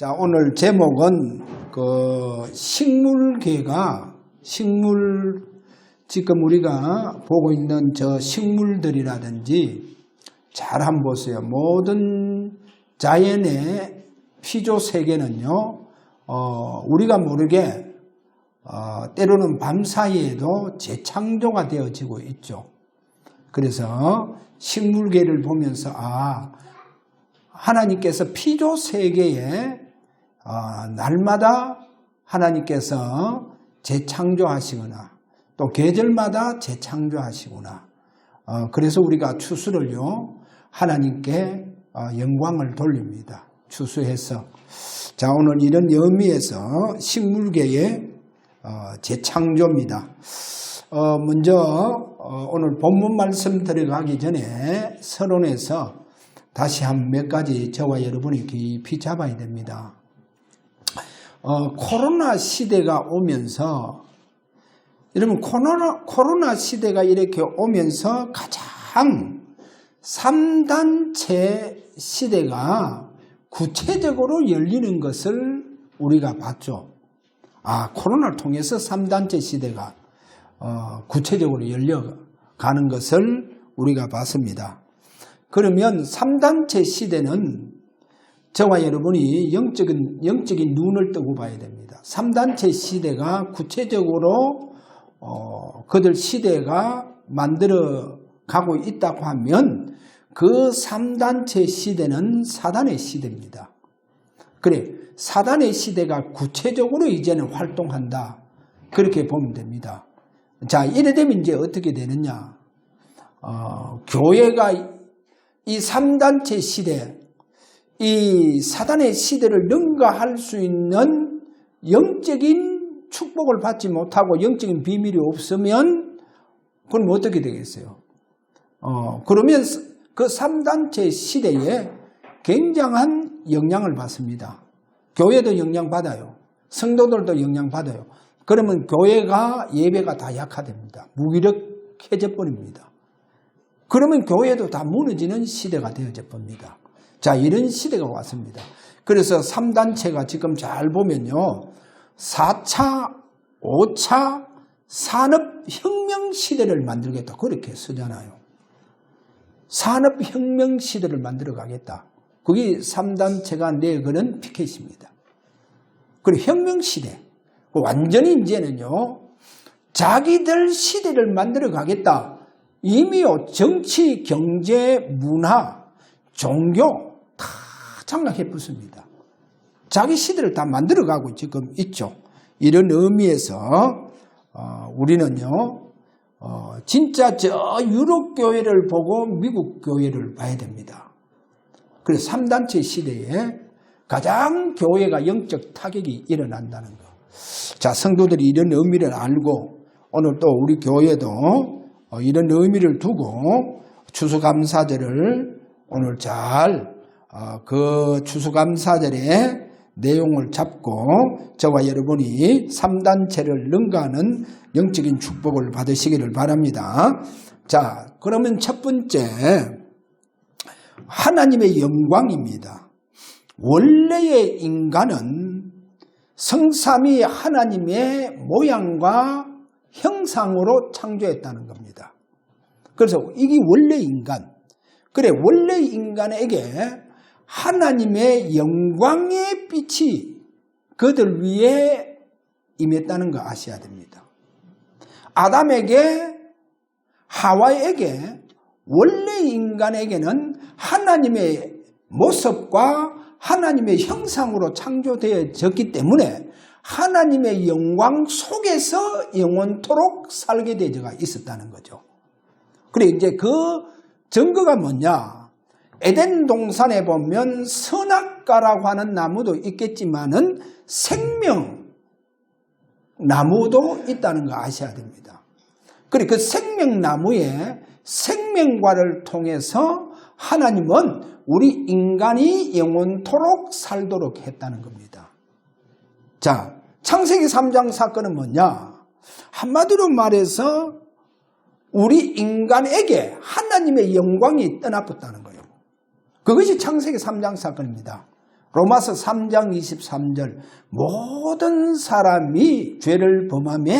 자, 오늘 제목은 식물계가 지금 우리가 보고 있는 저 식물들이라든지 잘 한번 보세요. 모든 자연의 피조 세계는요, 우리가 모르게 때로는 밤 사이에도 재창조가 되어지고 있죠. 그래서 식물계를 보면서 하나님께서 피조 세계에 날마다 하나님께서 재창조하시거나 또 계절마다 재창조하시구나. 그래서 우리가 추수를요, 하나님께 영광을 돌립니다. 추수해서. 자, 오늘 이런 의미에서 식물계의 재창조입니다. 먼저 오늘 본문 말씀 들어가기 전에 서론에서 다시 한 몇 가지 저와 여러분이 깊이 잡아야 됩니다. 코로나 시대가 오면서, 여러분 코로나 시대가 이렇게 오면서 가장 3단체 시대가 구체적으로 열리는 것을 우리가 봤죠. 코로나를 통해서 3단체 시대가 구체적으로 열려가는 것을 우리가 봤습니다. 그러면 3단체 시대는 저와 여러분이 영적인 눈을 뜨고 봐야 됩니다. 3단체 시대가 구체적으로 그들 시대가 만들어 가고 있다고 하면 그 3단체 시대는 사단의 시대입니다. 그래, 사단의 시대가 구체적으로 이제는 활동한다. 그렇게 보면 됩니다. 자, 이래 되면 이제 어떻게 되느냐. 교회가 이 3단체 시대, 이 사단의 시대를 능가할 수 있는 영적인 축복을 받지 못하고 영적인 비밀이 없으면 그럼 어떻게 되겠어요? 그러면 그 3단체 시대에 굉장한 영향을 받습니다. 교회도 영향받아요. 성도들도 영향받아요. 그러면 교회가 예배가 다 약화됩니다. 무기력해져 버립니다. 그러면 교회도 다 무너지는 시대가 되어져 봅니다. 자, 이런 시대가 왔습니다. 그래서 3단체가 지금 잘 보면요, 4차, 5차 산업혁명 시대를 만들겠다. 그렇게 쓰잖아요. 산업혁명 시대를 만들어 가겠다. 그게 3단체가 내거는 피켓입니다. 그리고 혁명 시대. 완전히 이제는요, 자기들 시대를 만들어 가겠다. 이미요, 정치, 경제, 문화, 종교 다 장악해 붙습니다. 자기 시대를 다 만들어가고 지금 있죠. 이런 의미에서 우리는요, 진짜 저 유럽 교회를 보고 미국 교회를 봐야 됩니다. 그래서 3단체 시대에 가장 교회가 영적 타격이 일어난다는 거. 자, 성도들이 이런 의미를 알고 오늘 또 우리 교회도 이런 의미를 두고 추수감사절을 오늘 잘 그 추수감사절의 내용을 잡고 저와 여러분이 3단체를 능가하는 영적인 축복을 받으시기를 바랍니다. 자, 그러면 첫 번째, 하나님의 영광입니다. 원래의 인간은 성삼위 하나님의 모양과 형상으로 창조했다는 겁니다. 그래서 이게 원래 인간. 그래, 원래 인간에게 하나님의 영광의 빛이 그들 위에 임했다는 거 아셔야 됩니다. 아담에게, 하와에게, 원래 인간에게는 하나님의 모습과 하나님의 형상으로 창조되어졌기 때문에 하나님의 영광 속에서 영원토록 살게 되어가 있었다는 거죠. 그래, 이제 그 증거가 뭐냐? 에덴 동산에 보면 선악과라고 하는 나무도 있겠지만은 생명 나무도 있다는 거 아셔야 됩니다. 그래, 그 생명나무의 생명과를 통해서 하나님은 우리 인간이 영원토록 살도록 했다는 겁니다. 자, 창세기 3장 사건은 뭐냐? 한마디로 말해서 우리 인간에게 하나님의 영광이 떠나붙다는 거예요. 그것이 창세기 3장 사건입니다. 로마서 3장 23절 모든 사람이 죄를 범하며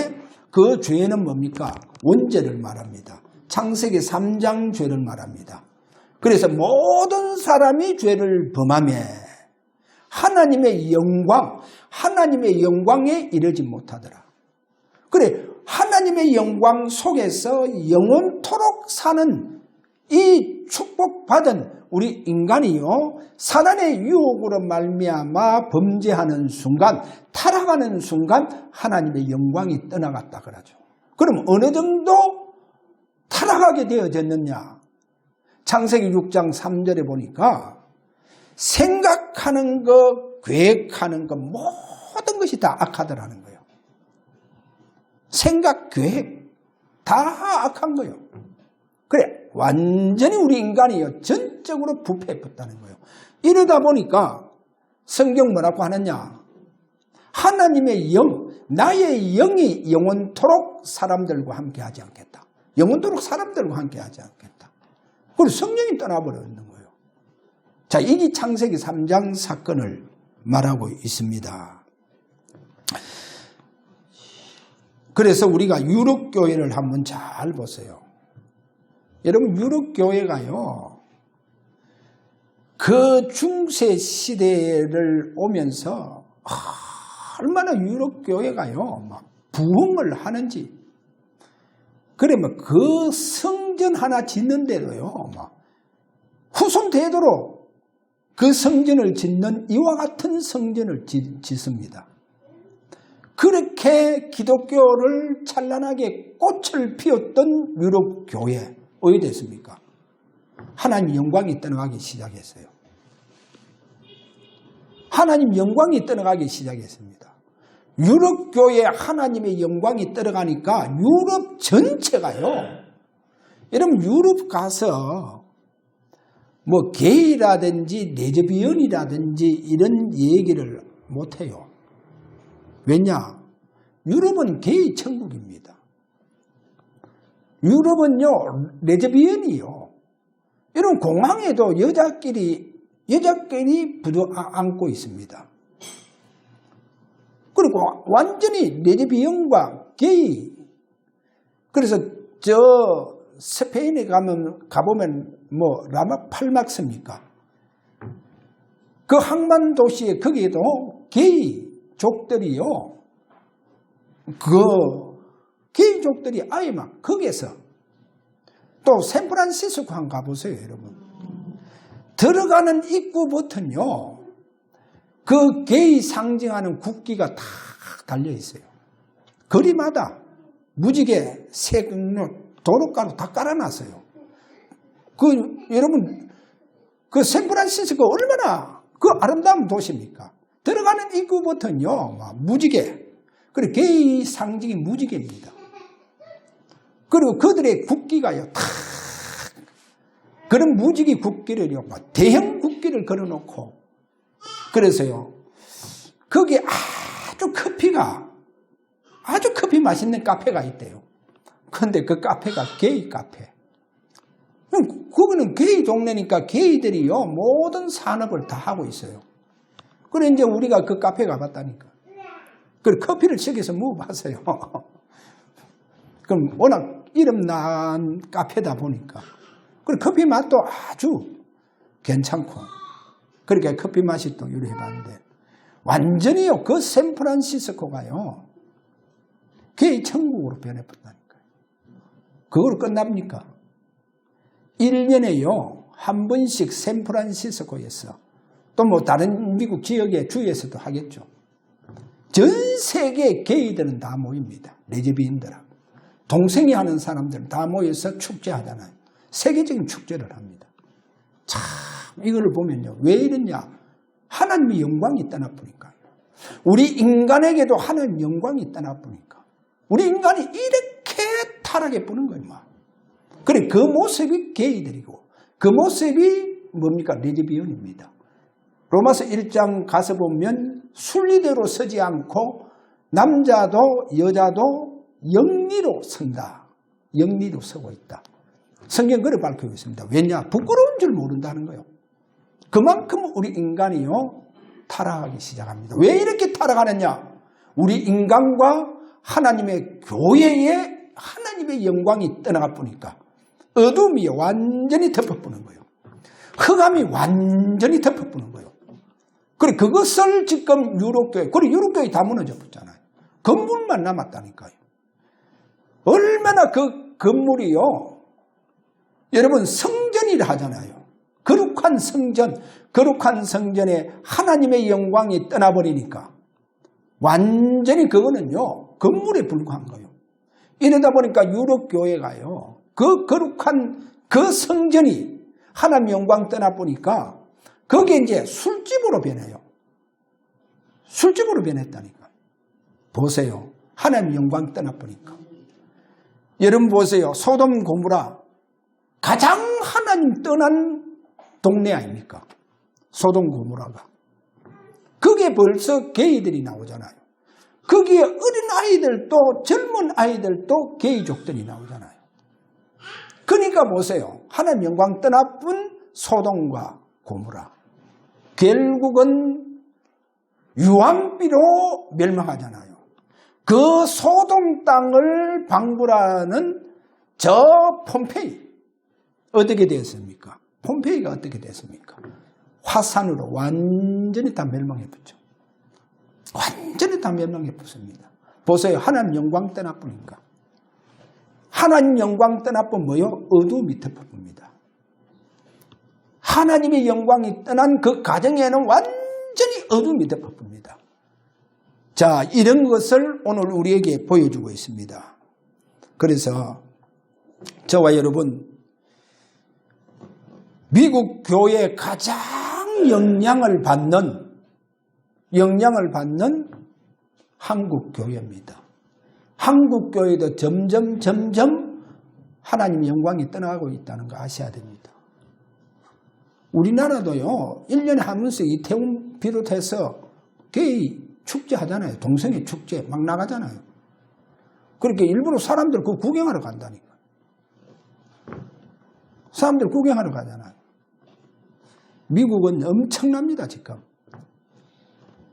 그 죄는 뭡니까? 원죄를 말합니다. 창세기 3장 죄를 말합니다. 그래서 모든 사람이 죄를 범하며 하나님의 영광에 이르지 못하더라. 그래, 하나님의 영광 속에서 영원토록 사는 이 축복받은 우리 인간이요, 사단의 유혹으로 말미암아 범죄하는 순간, 타락하는 순간 하나님의 영광이 떠나갔다 그러죠. 그럼 어느 정도 타락하게 되어졌느냐? 창세기 6장 3절에 보니까 생각하는 것, 계획하는 것 모든 것이 다 악하더라는 거예요. 생각, 계획 다 악한 거예요. 그래, 완전히 우리 인간이요, 전적으로 부패했다는 거예요. 이러다 보니까 성경 뭐라고 하느냐? 하나님의 영, 나의 영이 영원토록 사람들과 함께 하지 않겠다. 영원토록 사람들과 함께 하지 않겠다. 그리고 성령이 떠나버리는 거예요. 자, 이게 창세기 3장 사건을 말하고 있습니다. 그래서 우리가 유럽교회를 한번 잘 보세요. 여러분, 유럽교회가요, 그 중세 시대를 오면서 얼마나 유럽교회가요, 막 부흥을 하는지. 그러면 그 성전 하나 짓는데도요, 막 후손 되도록 그 성전을 짓는 이와 같은 성전을 짓습니다. 그렇게 기독교를 찬란하게 꽃을 피웠던 유럽교회, 어디 됐습니까? 하나님 영광이 떠나가기 시작했어요. 하나님 영광이 떠나가기 시작했습니다. 유럽교회 하나님의 영광이 떠나가니까 유럽 전체가요. 여러분, 유럽 가서 뭐 게이라든지 레즈비언이라든지 이런 얘기를 못해요. 왜냐? 유럽은 게이 천국입니다. 유럽은요, 레즈비언이요. 이런 공항에도 여자끼리 안고 있습니다. 그리고 완전히 레즈비언과 게이. 그래서 저 스페인에 가보면 뭐 라마팔막스입니까? 그 항만 도시에 거기에도 게이족들이요. 게이족들이 아예 막 거기에서 또 샌프란시스코 한번 가보세요, 여러분. 들어가는 입구부터는요, 그 게이 상징하는 국기가 다 달려 있어요. 거리마다 무지개, 도로가루 다 깔아놨어요. 여러분, 그 샌프란시스코 얼마나 그 아름다운 도시입니까? 들어가는 입구부터는요, 무지개. 그리고 게이 상징이 무지개입니다. 그리고 그들의 국기가요, 탁, 그런 무지개 국기를요, 대형 국기를 걸어놓고, 그래서요, 거기 아주 커피 맛있는 카페가 있대요. 그런데 그 카페가 게이 카페. 거기는 게이 동네니까 게이들이요, 모든 산업을 다 하고 있어요. 그래, 이제 우리가 그 카페 가봤다니까. 그래, 커피를 저기서 먹어봤어요. 그럼 워낙 이름난 카페다 보니까. 그래, 커피 맛도 아주 괜찮고. 그렇게 커피 맛이 또 유래해봤는데, 완전히요, 그 샌프란시스코가요, 게이 천국으로 변해버렸다니까요. 그걸로 끝납니까? 1년에요, 한 번씩 샌프란시스코에서, 또 뭐 다른 미국 지역의 주에서도 하겠죠. 전 세계 게이들은 다 모입니다. 레즈비언들하고. 동생이 하는 사람들은 다 모여서 축제하잖아요. 세계적인 축제를 합니다. 참, 이걸 보면요. 왜 이러냐? 하나님의 영광이 떠나보니까. 우리 인간에게도 하나님의 영광이 떠나보니까. 우리 인간이 이렇게 타락해 보는 거예요. 그래, 그 모습이 게이들이고, 그 모습이 뭡니까? 레즈비언입니다. 로마서 1장 가서 보면 순리대로 서지 않고 남자도 여자도 영리로 선다. 영리로 서고 있다. 성경 그렇게 밝히고 있습니다. 왜냐? 부끄러운 줄 모른다는 거예요. 그만큼 우리 인간이요, 타락하기 시작합니다. 왜 이렇게 타락하느냐? 우리 인간과 하나님의 교회에 하나님의 영광이 떠나가 보니까 어둠이 완전히 덮어보는 거예요. 흑암이 완전히 덮어보는 거예요. 그래 그것을 지금 유럽교회, 그리고 유럽교회 다 무너져 버렸잖아요. 건물만 남았다니까요. 얼마나 그 건물이요. 여러분 성전이라 하잖아요. 거룩한 성전, 거룩한 성전에 하나님의 영광이 떠나버리니까 완전히 그거는요. 건물에 불과한 거예요. 이러다 보니까 유럽교회가요. 그 거룩한 그 성전이 하나님 영광 떠나보니까 거기에 이제 술집으로 변해요. 술집으로 변했다니까. 보세요. 하나님 영광 떠나보니까. 여러분 보세요. 소돔 고모라 가장 하나님 떠난 동네 아닙니까? 소돔 고모라가. 거기에 벌써 게이들이 나오잖아요. 거기에 어린 아이들도 젊은 아이들도 게이족들이 나오잖아요. 그러니까 보세요. 하나님 영광 떠나쁜 소돔과 고모라. 결국은 유황비로 멸망하잖아요. 그 소돔 땅을 방불하는 저 폼페이 어떻게 됐습니까? 폼페이가 어떻게 됐습니까? 화산으로 완전히 다 멸망해버렸죠. 완전히 다 멸망해버렸습니다. 보세요. 하나님 영광 떠나보니까. 하나님 영광 떠나보면 뭐요? 어두움이 덮어봅니다. 하나님의 영광이 떠난 그 가정에는 완전히 어둠이 덮어봅니다. 자, 이런 것을 오늘 우리에게 보여주고 있습니다. 그래서 저와 여러분, 미국 교회에 가장 영향을 받는 한국 교회입니다. 한국 교회도 점점 하나님 영광이 떠나가고 있다는 거 아셔야 됩니다. 우리나라도요. 1년에 한 번씩 이태원 비롯해서 게이 축제 하잖아요. 동성애 축제 막 나가잖아요. 그렇게 일부러 사람들 그거 구경하러 간다니까. 사람들 구경하러 가잖아요. 미국은 엄청납니다, 지금.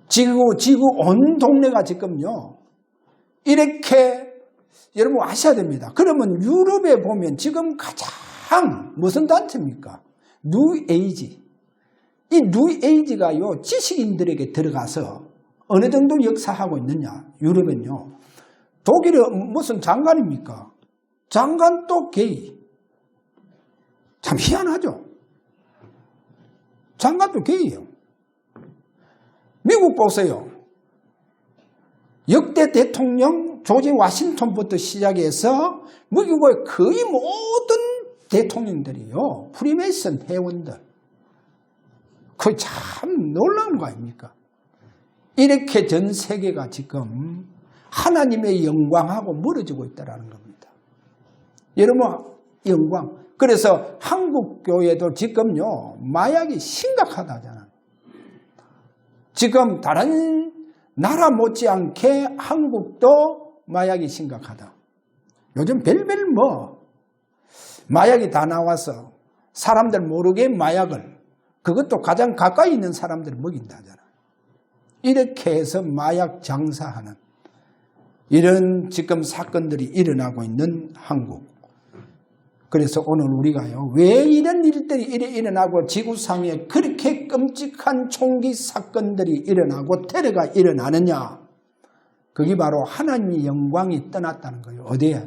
지구 온 동네가 지금요. 이렇게 여러분 아셔야 됩니다. 그러면 유럽에 보면 지금 가장 무슨 단체입니까? 뉴에이지. 이 뉴에이지가요. 지식인들에게 들어가서 어느 정도 역사하고 있느냐. 유럽은요. 독일은 무슨 장관입니까? 장관도 게이. 참 희한하죠. 장관도 게이예요. 미국 보세요. 역대 대통령 조지 워싱턴부터 시작해서 미국의 거의 모든 대통령들이요. 프리메이슨 회원들. 그게 참 놀라운 거 아닙니까? 이렇게 전 세계가 지금 하나님의 영광하고 멀어지고 있다는 겁니다. 여러분 영광. 그래서 한국 교회도 지금요. 마약이 심각하다잖아요. 지금 다른 나라 못지않게 한국도 마약이 심각하다. 요즘 별별 마약이 다 나와서 사람들 모르게 마약을 그것도 가장 가까이 있는 사람들을 먹인다잖아요. 이렇게 해서 마약 장사하는 이런 지금 사건들이 일어나고 있는 한국. 그래서 오늘 우리가요. 왜 이런 일들이 일어나고 지구상에 그렇게 끔찍한 총기 사건들이 일어나고 테러가 일어나느냐. 그게 바로 하나님의 영광이 떠났다는 거예요. 어디에?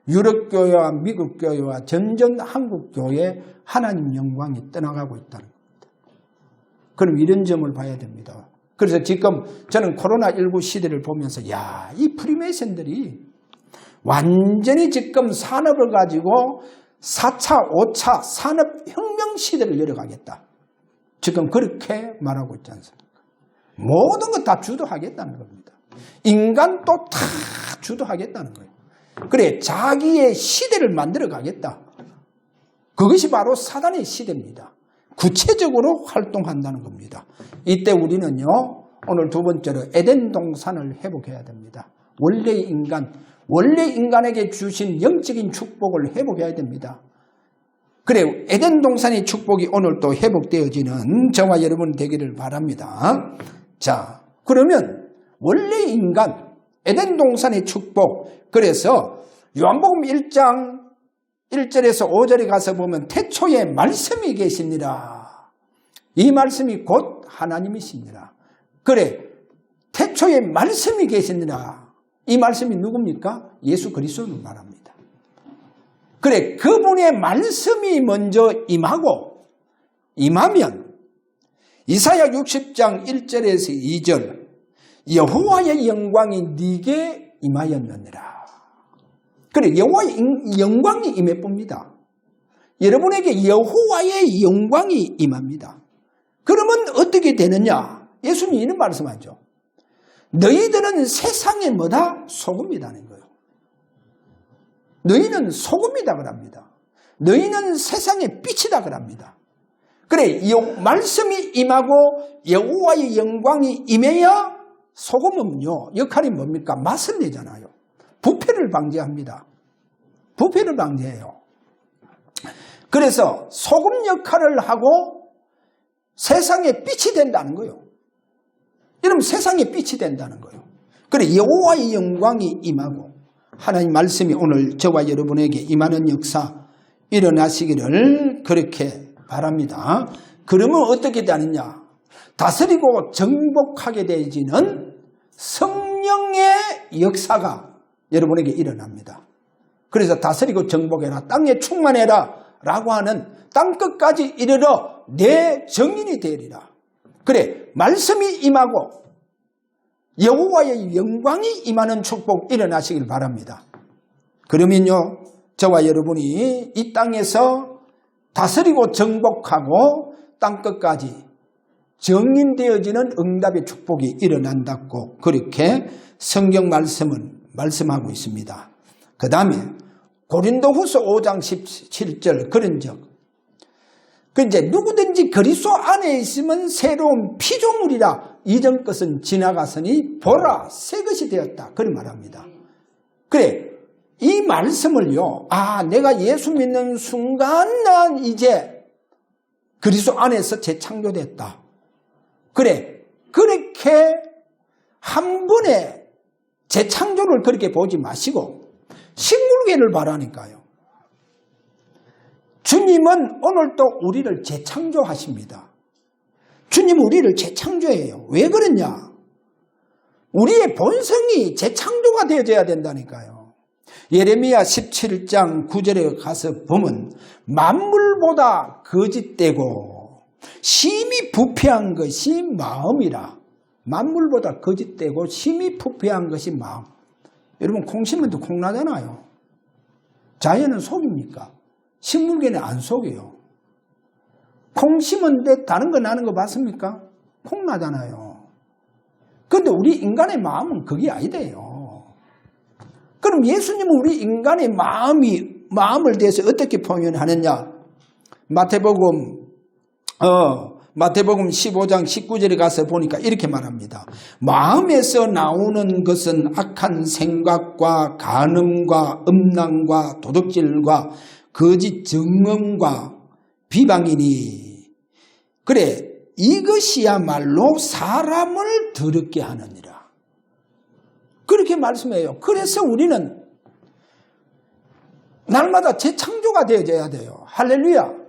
유럽교회와 미국교회와 전전 한국교회에 하나님 영광이 떠나가고 있다는 겁니다. 그럼 이런 점을 봐야 됩니다. 그래서 지금 저는 코로나19 시대를 보면서 이 프리메이슨들이 완전히 지금 산업을 가지고 4차, 5차 산업혁명 시대를 열어가겠다. 지금 그렇게 말하고 있지 않습니까? 모든 것 다 주도하겠다는 겁니다. 인간도 다 주도하겠다는 거예요. 그래, 자기의 시대를 만들어 가겠다. 그것이 바로 사단의 시대입니다. 구체적으로 활동한다는 겁니다. 이때 우리는요, 오늘 두 번째로 에덴 동산을 회복해야 됩니다. 원래 인간에게 주신 영적인 축복을 회복해야 됩니다. 그래, 에덴 동산의 축복이 오늘 또 회복되어지는 저와 여러분 되기를 바랍니다. 자, 그러면 원래 인간, 에덴 동산의 축복, 그래서 요한복음 1장 1절에서 5절에 가서 보면 태초에 말씀이 계시니라. 이 말씀이 곧 하나님이시니라. 그래, 태초에 말씀이 계시니라. 이 말씀이 누굽니까? 예수 그리스도를 말합니다. 그래, 그분의 말씀이 먼저 임하면 이사야 60장 1절에서 2절 여호와의 영광이 네게 임하였느니라. 그래, 여호와의 영광이 임해봅니다. 여러분에게 여호와의 영광이 임합니다. 그러면 어떻게 되느냐? 예수님이 이런 말씀하죠. 너희들은 세상의 뭐다? 소금이라는 거예요. 너희는 소금이다 그럽니다. 너희는 세상의 빛이다 그럽니다. 그래, 말씀이 임하고 여호와의 영광이 임해야 소금은요, 역할이 뭡니까? 맛을 내잖아요. 부패를 방지합니다. 부패를 방지해요. 그래서 소금 역할을 하고 세상에 빛이 된다는 거예요. 여러분, 세상에 빛이 된다는 거예요. 그래, 여호와의 영광이 임하고 하나님 말씀이 오늘 저와 여러분에게 임하는 역사 일어나시기를 그렇게 바랍니다. 그러면 어떻게 되느냐? 다스리고 정복하게 되지는 성령의 역사가 여러분에게 일어납니다. 그래서 다스리고 정복해라, 땅에 충만해라 라고 하는 땅끝까지 이르러 내 정인이 되리라. 그래, 말씀이 임하고 여호와의 영광이 임하는 축복 일어나시길 바랍니다. 그러면요, 저와 여러분이 이 땅에서 다스리고 정복하고 땅끝까지 정인되어지는 응답의 축복이 일어난다고 그렇게 성경 말씀은 말씀하고 있습니다. 그 다음에 고린도후서 5장 17절 그런 적. 이제 누구든지 그리스도 안에 있으면 새로운 피조물이라. 이전 것은 지나갔으니 보라 새 것이 되었다. 그런 말합니다. 그래, 이 말씀을요, 내가 예수 믿는 순간 난 이제 그리스도 안에서 재창조됐다. 그래, 그렇게 한 번에 재창조를 그렇게 보지 마시고 식물계를 바라니까요. 주님은 오늘도 우리를 재창조하십니다. 주님 우리를 재창조해요. 왜 그러냐? 우리의 본성이 재창조가 되어져야 된다니까요. 예레미야 17장 9절에 가서 보면 만물보다 거짓되고 심히 부패한 것이 마음이라. 만물보다 거짓되고 심히 부패한 것이 마음. 여러분, 콩 심으면 콩 나잖아요. 자연은 속입니까? 식물계는 안 속여요. 콩 심은데 다른 거 나는 거 봤습니까? 콩 나잖아요. 그런데 우리 인간의 마음은 그게 아니래요. 그럼 예수님은 우리 인간의 마음을 대해서 어떻게 표현하느냐? 마태복음 15장 19절에 가서 보니까 이렇게 말합니다. 마음에서 나오는 것은 악한 생각과 간음과 음란과 도둑질과 거짓 증언과 비방이니 그래 이것이야말로 사람을 더럽게 하느니라. 그렇게 말씀해요. 그래서 우리는 날마다 재창조가 되어져야 돼요. 할렐루야.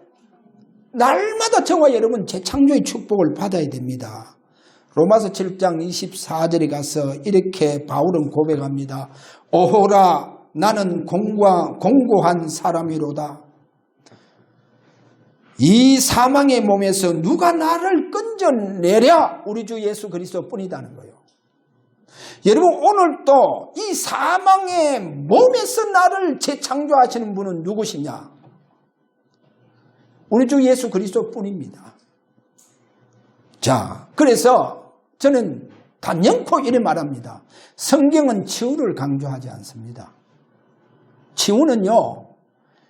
날마다 저와 여러분 재창조의 축복을 받아야 됩니다. 로마서 7장 24절에 가서 이렇게 바울은 고백합니다. 오호라 나는 공고한 사람이로다. 이 사망의 몸에서 누가 나를 건져내랴? 우리 주 예수 그리스도 뿐이다는 거예요. 여러분 오늘도 이 사망의 몸에서 나를 재창조하시는 분은 누구시냐? 우리 주 예수 그리스도 뿐입니다. 자, 그래서 저는 단연코 이래 말합니다. 성경은 치유를 강조하지 않습니다. 치유는요,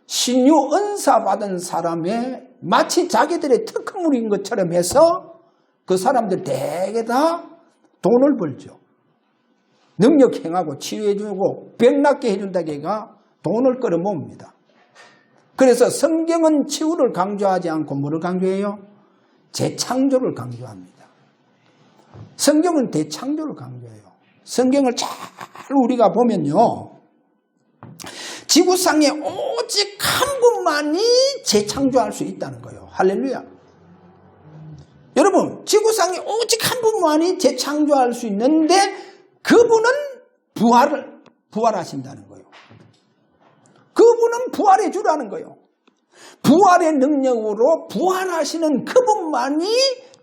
신유 은사 받은 사람의 마치 자기들의 특허물인 것처럼 해서 그 사람들 대개 다 돈을 벌죠. 능력 행하고 치유해주고 병 낫게 해준다기가 돈을 끌어모읍니다. 그래서 성경은 치유를 강조하지 않고 뭐를 강조해요? 재창조를 강조합니다. 성경은 대창조를 강조해요. 성경을 잘 우리가 보면요, 지구상에 오직 한 분만이 재창조할 수 있다는 거예요. 할렐루야. 여러분, 지구상에 오직 한 분만이 재창조할 수 있는데 그분은 부활하신다는 거예요. 그분은 부활해 주라는 거예요. 부활의 능력으로 부활하시는 그분만이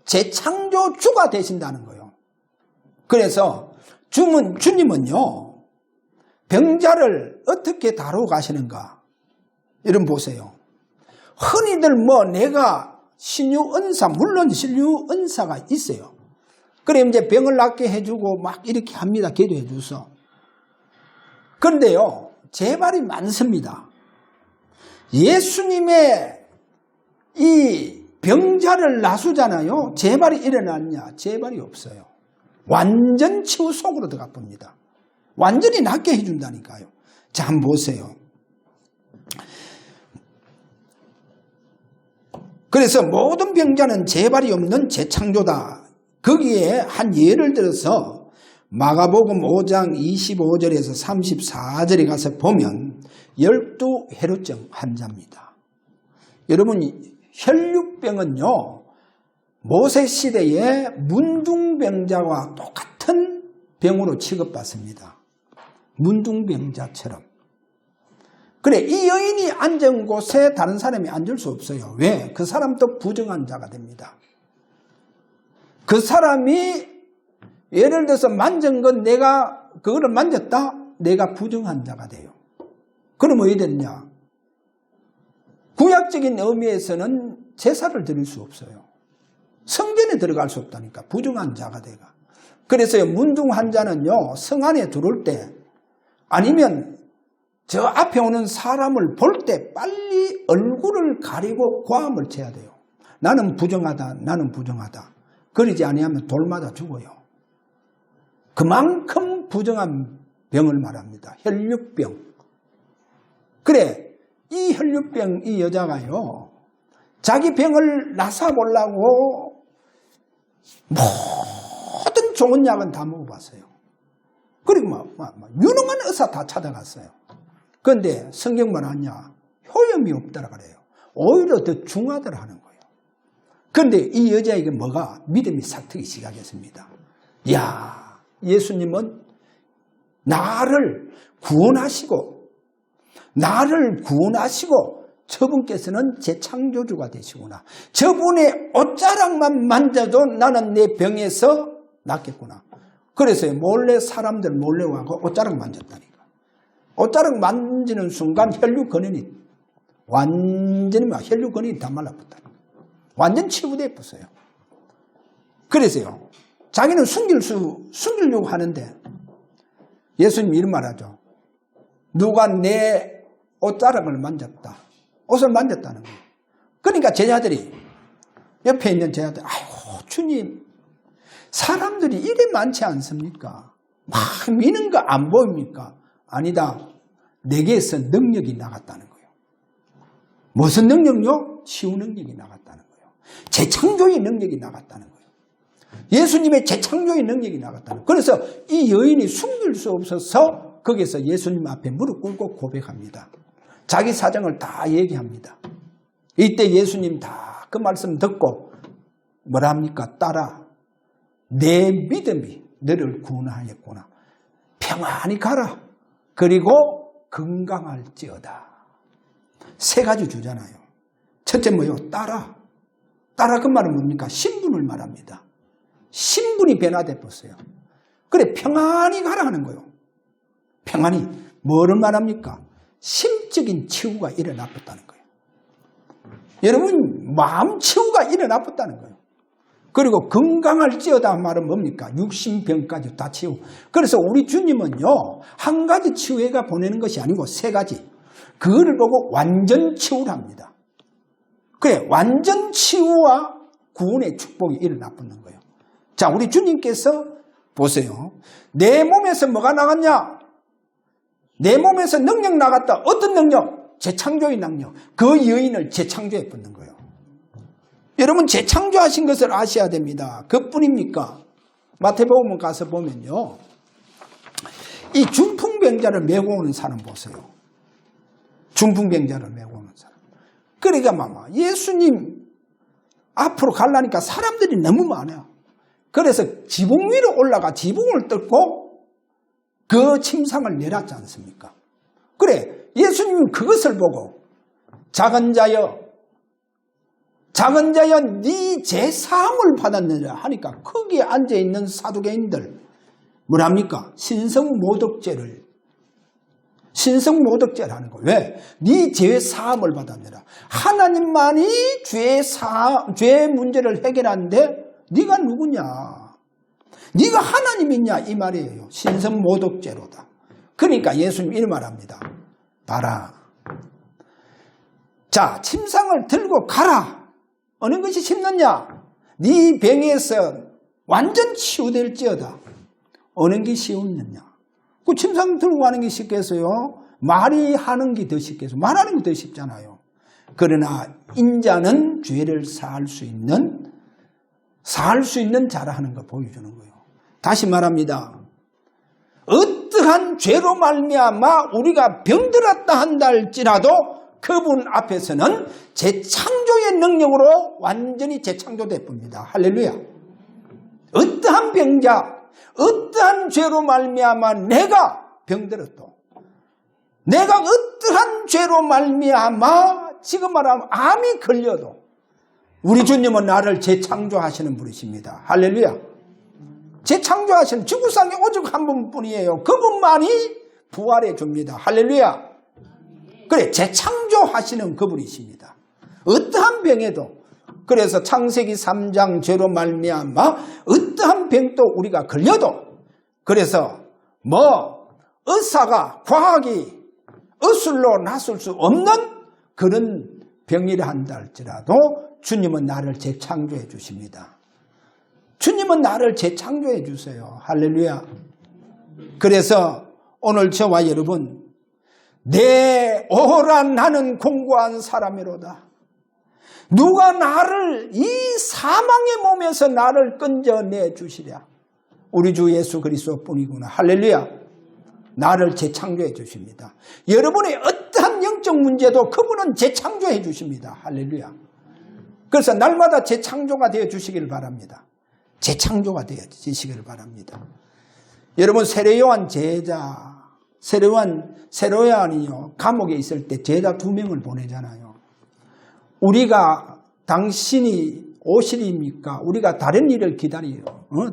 재창조주가 되신다는 거예요. 그래서 주님은요, 병자를 어떻게 다루고 가시는가? 여러분 보세요. 흔히들 내가 신유은사, 물론 신유은사가 있어요. 그래 이제 병을 낫게 해주고 막 이렇게 합니다. 기도해 주소. 그런데요, 재발이 많습니다. 예수님의 이 병자를 나수잖아요. 재발이 일어났냐? 재발이 없어요. 완전 치유 속으로 들어가 봅니다. 완전히 낫게 해준다니까요. 자, 한번 보세요. 그래서 모든 병자는 재발이 없는 재창조다. 거기에 한 예를 들어서 마가복음 5장 25절에서 34절에 가서 보면 12혈루증 환자입니다. 여러분, 혈류병은요, 모세시대의 문둥병자와 똑같은 병으로 취급받습니다. 문둥병자처럼. 그래, 이 여인이 앉은 곳에 다른 사람이 앉을 수 없어요. 왜? 그 사람도 부정한 자가 됩니다. 그 사람이 예를 들어서 만진 건 내가 그거를 만졌다? 내가 부정한 자가 돼요. 그럼 어디 됐냐? 구약적인 의미에서는 제사를 드릴 수 없어요. 성전에 들어갈 수 없다니까. 부정한 자가 돼가. 그래서 문둥 환자는요, 성 안에 들어올 때 아니면 저 앞에 오는 사람을 볼 때 빨리 얼굴을 가리고 고함을 쳐야 돼요. 나는 부정하다, 나는 부정하다. 그러지 아니하면 돌 맞아 죽어요. 그만큼 부정한 병을 말합니다. 혈류병. 그래, 이 혈류병 이 여자가요, 자기 병을 나사보려고 모든 좋은 약은 다 먹어봤어요. 그리고 유능한 의사 다 찾아갔어요. 그런데 성경만 하냐? 효험이 없다라 그래요. 오히려 더 중하더라 하는 거예요. 그런데 이 여자에게 뭐가? 믿음이 싹트기 시작했습니다. 이야, 예수님은 나를 구원하시고 저분께서는 재창조주가 되시구나. 저분의 옷자락만 만져도 나는 내 병에서 낫겠구나. 그래서 몰래 사람들 몰래 와서 옷자락 만졌다니까. 옷자락 만지는 순간 혈류근원이 완전히 혈류근원이 다 말라붙다니까. 완전 치유돼 버렸어요. 그래서요, 자기는 숨기려고 하는데 예수님 이런 말 하죠. 누가 내 옷자락을 만졌다. 옷을 만졌다는 거예요. 그러니까 제자들이, 옆에 있는 제자들, 아이고 주님, 사람들이 이래 많지 않습니까? 막 미는 거 안 보입니까? 아니다. 내게서 능력이 나갔다는 거예요. 무슨 능력요? 치유 능력이 나갔다는 거예요. 재창조의 능력이 나갔다는 거예요. 예수님의 재창조의 능력이 나갔다는 거예요. 그래서 이 여인이 숨길 수 없어서 거기서 예수님 앞에 무릎 꿇고 고백합니다. 자기 사정을 다 얘기합니다. 이때 예수님 다 그 말씀 듣고 뭐라 합니까? 딸아, 내 믿음이 너를 구원하였구나. 평안히 가라. 그리고 건강할지어다. 세 가지 주잖아요. 첫째 뭐요? 딸아. 딸아 그 말은 뭡니까? 신분을 말합니다. 신분이 변화돼 버렸어요. 그래, 평안히 가라 하는 거예요. 평안히 뭐를 말합니까? 심적인 치유가 일어났다는 거예요. 여러분, 마음 치유가 일어났다는 거예요. 그리고 건강할지어다 말은 뭡니까? 육신병까지 다 치유. 그래서 우리 주님은요, 한 가지 치유회가 보내는 것이 아니고 세 가지. 그거를 보고 완전 치유를 합니다. 그래, 완전 치유와 구원의 축복이 일어났는 거예요. 자, 우리 주님께서 보세요. 내 몸에서 뭐가 나갔냐? 내 몸에서 능력 나갔다. 어떤 능력? 재창조의 능력, 그 여인을 재창조해 붓는 거예요. 여러분 재창조하신 것을 아셔야 됩니다. 그뿐입니까? 마태복음 가서 보면요, 이 중풍병자를 메고 오는 사람 보세요. 중풍병자를 메고 오는 사람. 그러니까 예수님 앞으로 가려니까 사람들이 너무 많아요. 그래서 지붕 위로 올라가 지붕을 뚫고 그 침상을 내렸지 않습니까? 그래, 예수님은 그것을 보고 작은 자여 네 죄사함을 받았느냐 하니까 거기에 앉아있는 사두개인들 뭐랍니까? 신성모독죄를 하는 거예요. 왜? 네 죄사함을 받았느라. 하나님만이 죄 문제를 해결하는데 네가 누구냐? 네가 하나님이냐? 이 말이에요. 신성모독죄로다. 그러니까 예수님 이런 말합니다. 봐라. 자, 침상을 들고 가라. 어느 것이 쉽느냐? 네 병에서 완전 치유될지어다. 어느 게 쉬웠느냐? 그 침상 들고 가는 게 쉽겠어요? 말이 하는 게 더 쉽겠어요? 말하는 게 더 쉽잖아요. 그러나 인자는 죄를 사할 수 있는 자라 하는 거 보여주는 거예요. 다시 말합니다. 어떠한 죄로 말미암아 우리가 병들었다 한다 할지라도 그분 앞에서는 재창조의 능력으로 완전히 재창조될 뿐입니다. 할렐루야. 어떠한 병자, 어떠한 죄로 말미암아 내가 병들었도, 내가 어떠한 죄로 말미암아 지금 말하면 암이 걸려도 우리 주님은 나를 재창조하시는 분이십니다. 할렐루야. 재창조하시는 지구상에 오직 한 분뿐이에요. 그분만이 부활해 줍니다. 할렐루야. 그래, 재창조하시는 그분이십니다. 어떠한 병에도. 그래서 창세기 3장 죄로 말미암아 어떠한 병도 우리가 걸려도, 그래서 의사가 과학이 의술로 나설 수 없는 그런 병이라 한다 할지라도 주님은 나를 재창조해 주십니다. 주님은 나를 재창조해 주세요. 할렐루야. 그래서 오늘 저와 여러분, 내 오라 나는 공고한 사람이로다. 누가 나를 이 사망의 몸에서 나를 건져내 주시랴. 우리 주 예수 그리스도뿐이구나. 할렐루야. 나를 재창조해 주십니다. 여러분의 어떠한 영적 문제도 그분은 재창조해 주십니다. 할렐루야. 그래서 날마다 재창조가 되어 주시길 바랍니다. 재창조가 되어 주시기를 바랍니다. 여러분, 세례요한 제자, 세례요한이요, 감옥에 있을 때 제자 2명을 보내잖아요. 우리가 당신이 오실입니까? 우리가 다른 일을 기다려요.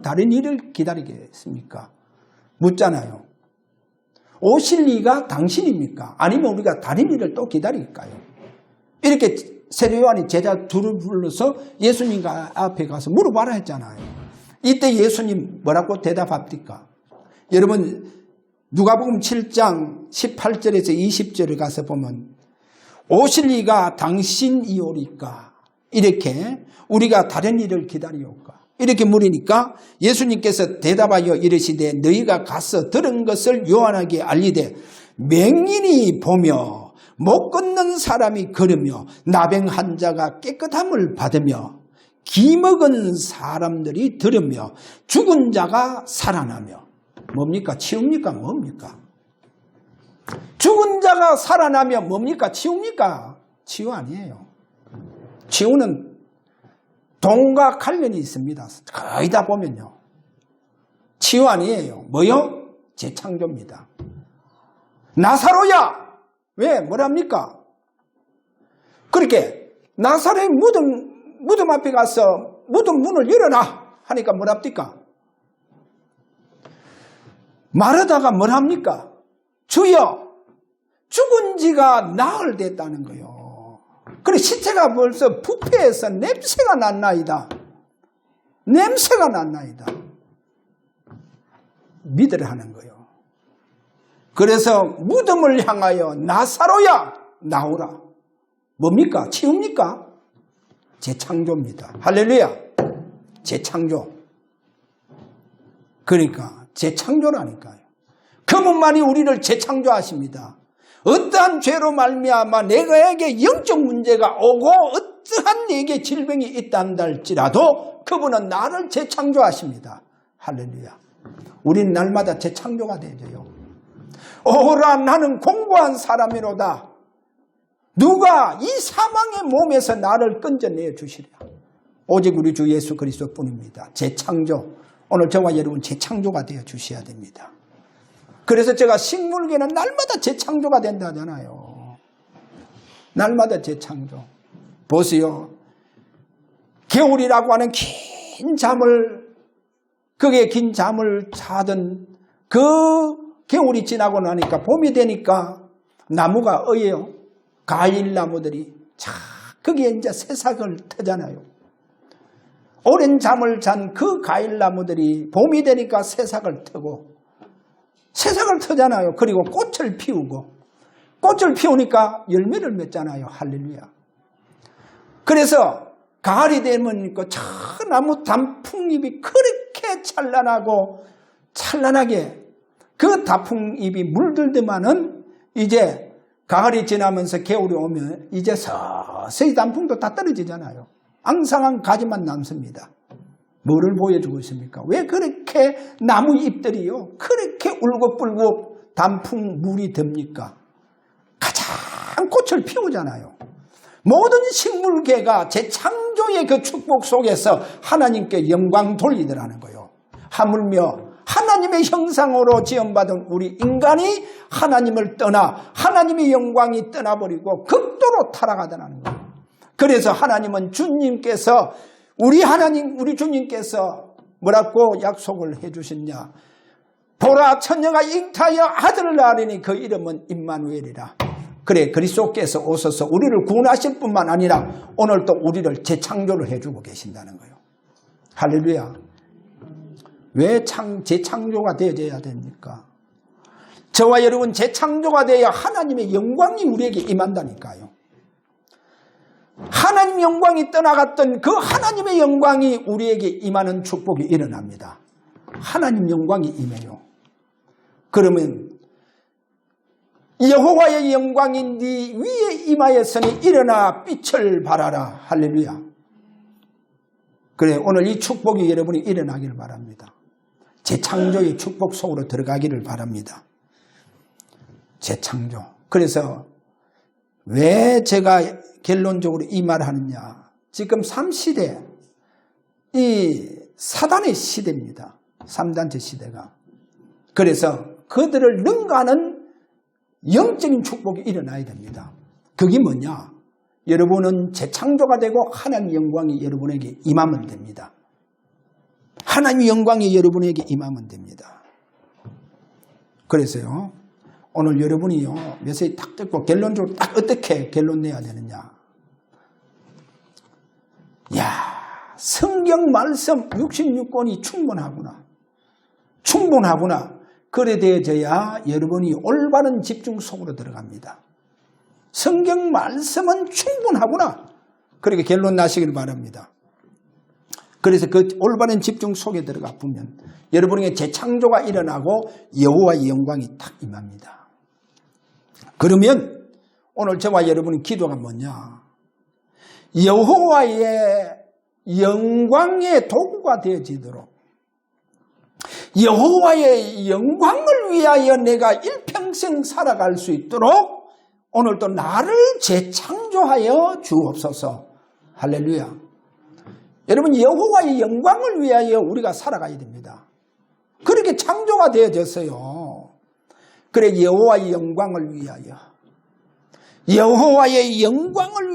다른 일을 기다리겠습니까? 묻잖아요. 오실 리가 당신입니까? 아니면 우리가 다른 일을 또 기다릴까요? 이렇게 세례요한이 제자 둘을 불러서 예수님 앞에 가서 물어봐라 했잖아요. 이때 예수님 뭐라고 대답합니까? 여러분, 누가복음 7장 18절에서 20절을 가서 보면 오실 리가 당신이오리까? 이렇게 우리가 다른 일을 기다리오까? 이렇게 물으니까 예수님께서 대답하여 이르시되 너희가 가서 들은 것을 요한에게 알리되 맹인이 보며 못 걷는 사람이 걸으며 나병 환자가 깨끗함을 받으며 기먹은 사람들이 들으며 죽은 자가 살아나며. 뭡니까? 치웁니까? 뭡니까? 죽은 자가 살아나며 뭡니까? 치웁니까? 치유 아니에요. 치유는 돈과 관련이 있습니다. 거의 다 보면요. 치유 아니에요. 뭐요? 재창조입니다. 나사로야! 왜? 뭐랍니까? 그렇게 나사로의 무덤 앞에 가서 무덤 문을 열어놔 하니까 뭐랍니까? 말하다가 뭐랍니까? 주여, 죽은 지가 나흘 됐다는 거예요. 그래, 시체가 벌써 부패해서 냄새가 났나이다. 냄새가 났나이다. 믿으라 하는 거예요. 그래서 무덤을 향하여 나사로야 나오라. 뭡니까? 치웁니까? 재창조입니다. 할렐루야. 재창조. 그러니까 재창조라니까요. 그분만이 우리를 재창조하십니다. 어떠한 죄로 말미암아 내가에게 영적 문제가 오고 어떠한 내게 질병이 있다 한다 할지라도 그분은 나를 재창조하십니다. 할렐루야. 우린 날마다 재창조가 되어져요. 오라 나는 공고한 사람이로다. 누가 이 사망의 몸에서 나를 건져내 주시랴. 오직 우리 주 예수 그리스도뿐입니다. 재창조. 오늘 저와 여러분 재창조가 되어 주셔야 됩니다. 그래서 제가 식물계는 날마다 재창조가 된다잖아요. 날마다 재창조. 보세요. 겨울이라고 하는 긴 잠을, 그게 긴 잠을 자던 그 겨울이 지나고 나니까 봄이 되니까 나무가 어예요. 과일나무들이 자 거기에 이제 새싹을 트잖아요. 오랜 잠을 잔 그 과일나무들이 봄이 되니까 새싹을 트잖아요. 그리고 꽃을 피우고, 꽃을 피우니까 열매를 맺잖아요. 할렐루야. 그래서 가을이 되면 저 나무 단풍잎이 그렇게 찬란하게 그 단풍잎이 물들더만은 이제 가을이 지나면서 겨울이 오면 이제 서서히 단풍도 다 떨어지잖아요. 앙상한 가지만 남습니다. 뭐를 보여주고 있습니까? 왜 그렇게 나무 잎들이요 그렇게 울긋불긋 단풍 물이 듭니까? 가장 꽃을 피우잖아요. 모든 식물계가 재창조의 그 축복 속에서 하나님께 영광 돌리더라는 거예요. 하물며 하나님의 형상으로 지음받은 우리 인간이 하나님을 떠나 하나님의 영광이 떠나버리고 극도로 타락하더라는 거예요. 그래서 하나님은 주님께서 우리 주님께서 뭐라고 약속을 해주셨냐? 보라 처녀가 잉타하여 아들을 낳으리니 그 이름은 임마누엘이라. 그래 그리스도께서 오셔서 우리를 구원하실 뿐만 아니라 오늘 또 우리를 재창조를 해주고 계신다는 거예요. 할렐루야. 왜 재창조가 되어야 됩니까? 저와 여러분 재창조가 되어야 하나님의 영광이 우리에게 임한다니까요. 하나님 영광이 떠나갔던 그 하나님의 영광이 우리에게 임하는 축복이 일어납니다. 하나님 영광이 임해요. 그러면 여호와의 영광이 네 위에 임하였으니 일어나 빛을 발하라. 할렐루야. 그래 오늘 이 축복이 여러분이 일어나기를 바랍니다. 재창조의 축복 속으로 들어가기를 바랍니다. 재창조. 그래서 왜 제가 결론적으로 이 말을 하느냐. 지금 3시대, 이 사단의 시대입니다. 3단체 시대가. 그래서 그들을 능가하는 영적인 축복이 일어나야 됩니다. 그게 뭐냐. 여러분은 재창조가 되고 하나님의 영광이 여러분에게 임하면 됩니다. 하나님의 영광이 여러분에게 임하면 됩니다. 그래서요. 오늘 여러분이요. 메시지 딱 듣고 결론적으로 딱 어떻게 결론 내야 되느냐. 성경 말씀 66권이 충분하구나. 그래 되어져야 여러분이 올바른 집중 속으로 들어갑니다. 성경 말씀은 충분하구나. 그렇게 결론 나시길 바랍니다. 그래서 그 올바른 집중 속에 들어가 보면 여러분에게 재창조가 일어나고 여호와의 영광이 딱 임합니다. 그러면 오늘 저와 여러분의 기도가 뭐냐? 여호와의 영광의 도구가 되어지도록 여호와의 영광을 위하여 내가 일평생 살아갈 수 있도록 오늘도 나를 재창조하여 주옵소서. 할렐루야. 여러분 여호와의 영광을 위하여 우리가 살아가야 됩니다. 그렇게 창조가 되어졌어요. 그래 여호와의 영광을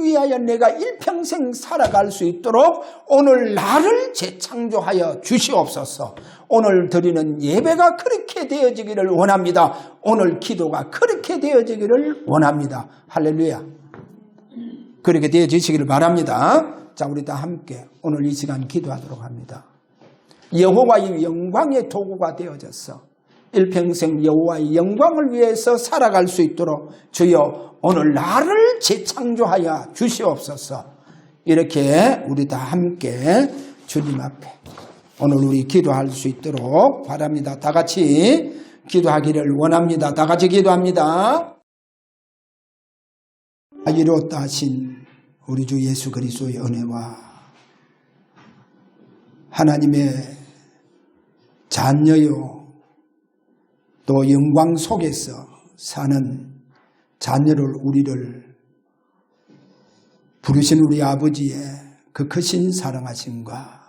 위하여 내가 일평생 살아갈 수 있도록 오늘 나를 재창조하여 주시옵소서. 오늘 드리는 예배가 그렇게 되어지기를 원합니다. 오늘 기도가 그렇게 되어지기를 원합니다. 할렐루야. 그렇게 되어지시기를 바랍니다. 자, 우리 다 함께 오늘 이 시간 기도하도록 합니다. 여호와의 영광의 도구가 되어졌어. 일평생 여호와의 영광을 위해서 살아갈 수 있도록 주여 오늘 나를 재창조하여 주시옵소서. 이렇게 우리 다 함께 주님 앞에 오늘 우리 기도할 수 있도록 바랍니다. 다 같이 기도하기를 원합니다. 다 같이 기도합니다. 이루었다 하신 우리 주 예수 그리스도의 은혜와 하나님의 자녀요 또 영광 속에서 사는 자녀를 우리를 부르신 우리 아버지의 그 크신 사랑하심과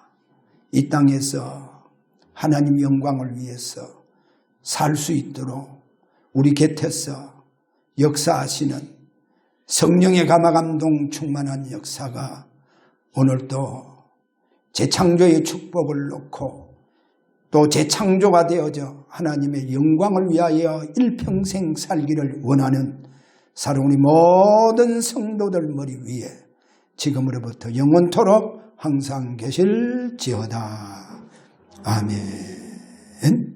이 땅에서 하나님 영광을 위해서 살 수 있도록 우리 곁에서 역사하시는 성령의 감화감동 충만한 역사가 오늘도 재창조의 축복을 놓고 또 재창조가 되어져 하나님의 영광을 위하여 일평생 살기를 원하는 사랑하는 모든 성도들 머리 위에 지금으로부터 영원토록 항상 계실지어다. 아멘.